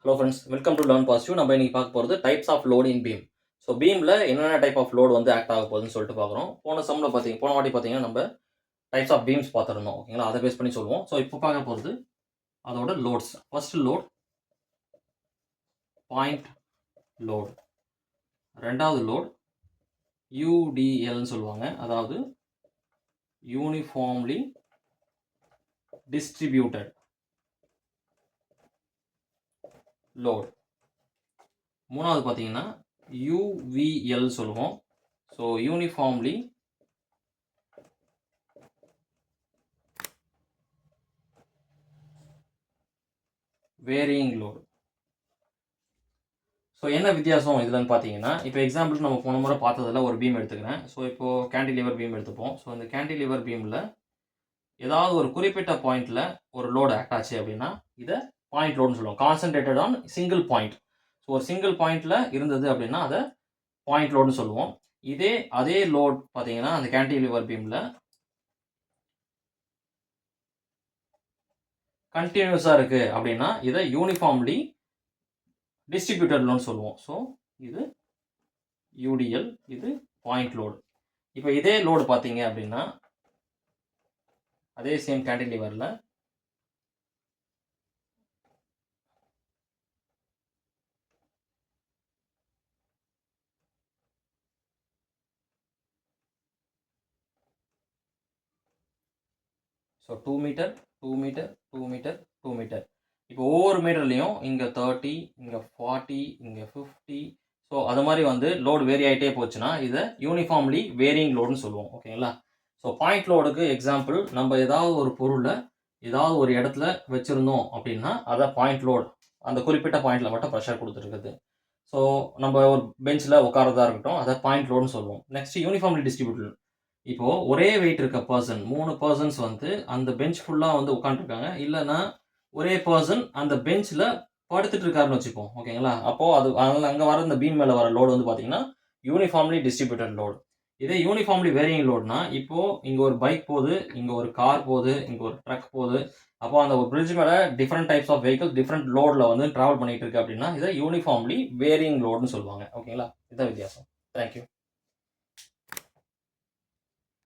Hello friends, welcome to learn positive. நம்ம இன்னைக்கு பார்க்க போகிறது types of load in beam. So பீமில் என்னென்ன டைப் ஆஃப் லோடு வந்து ஆக்ட் ஆக போகுதுன்னு சொல்லிட்டு பார்க்குறோம். போன வாட்டி பார்த்தீங்கன்னா நம்ம டைப்ஸ் ஆஃப் பீம்ஸ் பார்த்துருந்தோம். ஓகேங்களா, அதை பேஸ் பண்ணி சொல்லுவோம். ஸோ இப்போ பார்க்க போகிறது அதோட loads. First load point load, ரெண்டாவது லோட் யூடிஎல்னு சொல்லுவாங்க, அதாவது யூனிஃபார்ம்லி டிஸ்ட்ரிபியூட்டட் லோட். மூணாவது பார்த்தீங்கன்னா யூவிஎல் சொல்லுவோம். So uniformly varying load. So என்ன வித்தியாசம் இதுலன்னு பார்த்தீங்கன்னா, இப்போ எக்ஸாம்பிளுக்கு நம்ம போன முறை பார்த்ததில் ஒரு பீம் எடுத்துக்கிறேன். ஸோ இப்போது கேண்டிலிவர் பீம் எடுத்துப்போம். ஸோ இந்த கேண்டிலிவர் பீமில் ஏதாவது ஒரு குறிப்பிட்ட பாயிண்டில் ஒரு லோடு ஆக்ட் ஆச்சு அப்படின்னா இதை பாயிண்ட் லோடுன்னு சொல்லுவோம். Concentrated on single point. So ஒரு சிங்கிள் பாயிண்டில் இருந்தது அப்படின்னா அதை பாயிண்ட் லோடுன்னு சொல்லுவோம். அதே லோட் பார்த்தீங்கன்னா அந்த கேண்டிலிவர் பீமில் கண்டினியூஸாக இருக்குது அப்படின்னா இதை யூனிஃபார்ம்லி டிஸ்ட்ரிபியூட்டட் லோடுன்னு சொல்லுவோம். ஸோ இது யூடிஎல், இது பாயிண்ட் லோடு. இப்போ இதே லோடு பார்த்தீங்க அப்படின்னா அதே சேம் கேண்டிலிவரில் so 2 metre 2 metre 2 metre 2 metre. இப்போ ஒவ்வொரு மீட்டர்லையும் இங்கே 30, இங்கே 40, இங்கே 50. ஸோ அது மாதிரி வந்து லோடு வேரி ஆகிட்டே போச்சுன்னா இதை யூனிஃபார்ம்லி வேரியிங் லோடுன்னு சொல்லுவோம். ஓகேங்களா. ஸோ பாயிண்ட் லோடுக்கு எக்ஸாம்பிள், நம்ம ஏதாவது ஒரு பொருளை ஏதாவது ஒரு இடத்துல வச்சுருந்தோம் அப்படின்னா அதை பாயிண்ட் லோடு, அந்த குறிப்பிட்ட பாயிண்டில் மட்டும் ப்ரெஷர் கொடுத்துருக்குது. ஸோ நம்ம ஒரு பெஞ்சில் உட்காரதா இருக்கட்டும், அதை பாயிண்ட் லோடுன்னு சொல்லுவோம். Next uniformly distributed. இப்போது ஒரே வெயிட் இருக்க பர்சன், 3 பர்சன்ஸ் வந்து அந்த பெஞ்ச் ஃபுல்லாக வந்து உட்காந்துருக்காங்க. இல்லைன்னா ஒரே பர்சன் அந்த பெஞ்சில் படுத்துட்டு இருக்காருன்னு வச்சுப்போம். ஓகேங்களா. அப்போது அதனால் அங்கே வர இந்த பீம் மேலே வர லோடு வந்து பார்த்தீங்கன்னா யூனிஃபார்ம்லி டிஸ்ட்ரிபியூட்டட் லோடு. இதே யூனிஃபார்ம்லி வேரியிங் லோடுனா, இப்போது இங்கே ஒரு பைக் போகுது, இங்கே ஒரு கார் போகுது, இங்கே ஒரு ட்ரக் போகுது. அப்போ அந்த ஒரு பிரிட்ஜ் மேலே different types of vehicle different லோடில் வந்து ட்ராவல் பண்ணிட்டு இருக்கு அப்படின்னா இதை யூனிஃபார்ம்லி வேரியிங் லோடுன்னு சொல்லுவாங்க. ஓகேங்களா. இதுதான் வித்தியாசம். தேங்க்யூ.